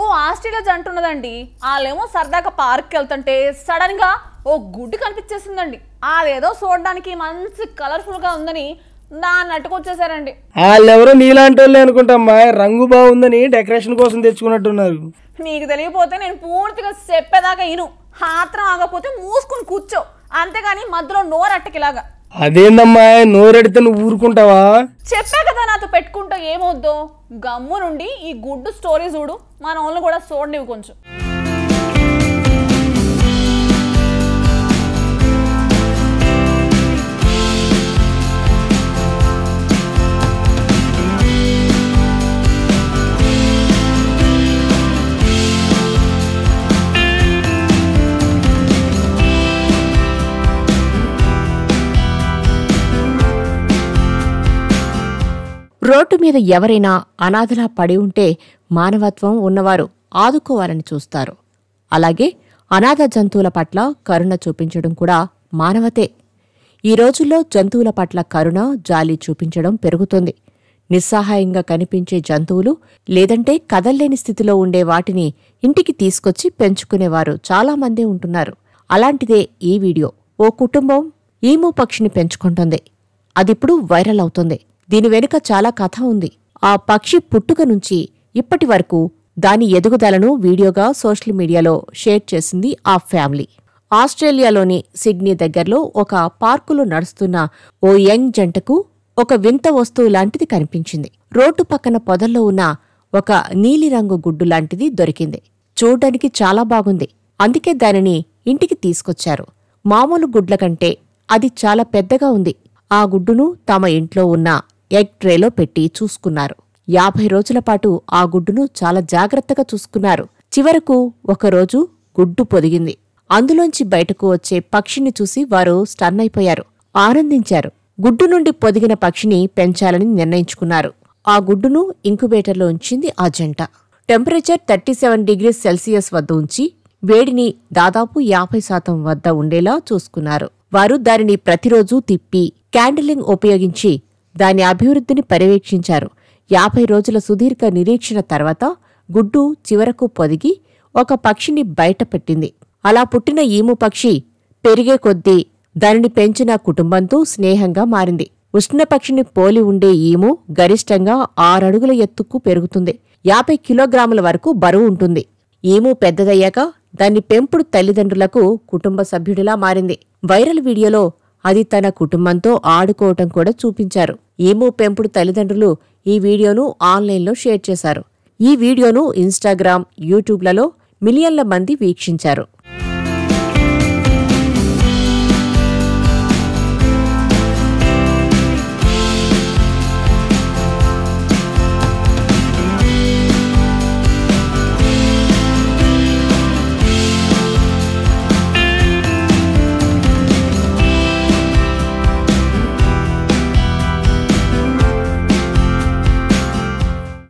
ఓ Australia జంట ఉన్నదండి. వాళ్ళేమో సరదాగా పార్క్కి వెళ్తుంటే సడన్గా ఓ గుడ్డు కనిపించేసిందండి. అదేదో చూడడానికి మంచి కలర్ఫుల్గా ఉందని దాన్ని అట్టుకొచ్చేసారండి. వాళ్ళెవరో నీలాంటి వాళ్ళే అనుకుంటామ్మా, రంగు బాగుందని డెకరేషన్ కోసం తెచ్చుకున్నట్టున్నారు. నీకు తెలియకపోతే నేను పూర్తిగా చెప్పేదాకా ఇను, ఆత్రం ఆగపోతే మూసుకుని కూర్చో, అంతేగాని మధ్యలో నోరట్టకిలాగా. అదేందమ్మా నోరెడితే నువ్వు ఊరుకుంటావా? చెప్పా కదా నాతో పెట్టుకుంటా ఏమొద్దో. గమ్ము నుండి ఈ గుడ్డు స్టోరీ చూడు, మన వాళ్ళని కూడా చూడనివి కొంచెం. రోడ్డు మీద ఎవరైనా అనాథలా పడి ఉంటే మానవత్వం ఉన్నవారు ఆదుకోవాలని చూస్తారు. అలాగే అనాథ జంతువుల పట్ల కరుణ చూపించడం కూడా మానవతే. ఈ రోజుల్లో జంతువుల పట్ల కరుణ, జాలి చూపించడం పెరుగుతోంది. నిస్సహాయంగా కనిపించే జంతువులు లేదంటే కదల్లేని స్థితిలో ఉండే వాటిని ఇంటికి తీసుకొచ్చి పెంచుకునేవారు చాలామందే ఉంటున్నారు. అలాంటిదే ఈ వీడియో. ఓ కుటుంబం ఈము పక్షిని పెంచుకుంటోంది. అదిప్పుడు వైరల్ అవుతోంది. దీని వెనుక చాలా కథ ఉంది. ఆ పక్షి పుట్టుక నుంచి ఇప్పటి వరకు దాని ఎదుగుదలను వీడియోగా సోషల్ మీడియాలో షేర్ చేసింది ఆ ఫ్యామిలీ. ఆస్ట్రేలియాలోని సిడ్నీ దగ్గరలో ఒక పార్కులో నడుస్తున్న ఓ యంగ్ జంటకు ఒక వింత వస్తువు లాంటిది కనిపించింది. రోడ్డు పక్కన పొదల్లో ఉన్న ఒక నీలిరంగు గుడ్డు లాంటిది దొరికింది. చూడ్డానికి చాలా బాగుంది. అందుకే దానిని ఇంటికి తీసుకొచ్చారు. మామూలు గుడ్ల కంటే అది చాలా పెద్దగా ఉంది. ఆ గుడ్డును తమ ఇంట్లో ఉన్న ఎగ్ ట్రేలో పెట్టి చూసుకున్నారు. 50 రోజుల పాటు ఆ గుడ్డును చాలా జాగ్రత్తగా చూసుకున్నారు. చివరకు ఒకరోజు గుడ్డు పొదిగింది. అందులోంచి బయటకు వచ్చే పక్షిని చూసి వారు స్టన్ అయిపోయారు, ఆనందించారు. గుడ్డు నుండి పొదిగిన పక్షిని పెంచాలని నిర్ణయించుకున్నారు. ఆ గుడ్డును ఇంక్యుబేటర్లో ఉంచింది ఆ జంట. టెంపరేచర్ 37 డిగ్రీస్ సెల్సియస్ వద్ద ఉంచి వేడిని దాదాపు 50% వద్ద ఉండేలా చూసుకున్నారు. వారు దానిని ప్రతిరోజూ తిప్పి క్యాండిలింగ్ ఉపయోగించి దాని అభివృద్ధిని పర్యవేక్షించారు. 50 రోజుల సుదీర్ఘ నిరీక్షణ తర్వాత గుడ్డు చివరకు పొదిగి ఒక పక్షిని బయటపెట్టింది. అలా పుట్టిన ఈము పక్షి పెరిగే కొద్దీ దానిని పెంచిన కుటుంబంతో స్నేహంగా మారింది. ఉష్ణ పక్షిని పోలి ఉండే ఈము గరిష్టంగా 6 అడుగుల ఎత్తుకు పెరుగుతుంది. 50 కిలోగ్రాముల వరకు బరువు ఉంటుంది. ఈము పెద్దదయ్యాక దాని పెంపుడు తల్లిదండ్రులకు కుటుంబ సభ్యుడిలా మారింది. వైరల్ వీడియోలో అది తన కుటుంబంతో ఆడుకోవటం కూడా చూపించారు. ఈము పెంపుడు తల్లిదండ్రులు ఈ వీడియోను ఆన్లైన్లో షేర్ చేశారు. ఈ వీడియోను ఇన్స్టాగ్రామ్, యూట్యూబ్లలో మిలియన్ల మంది వీక్షించారు.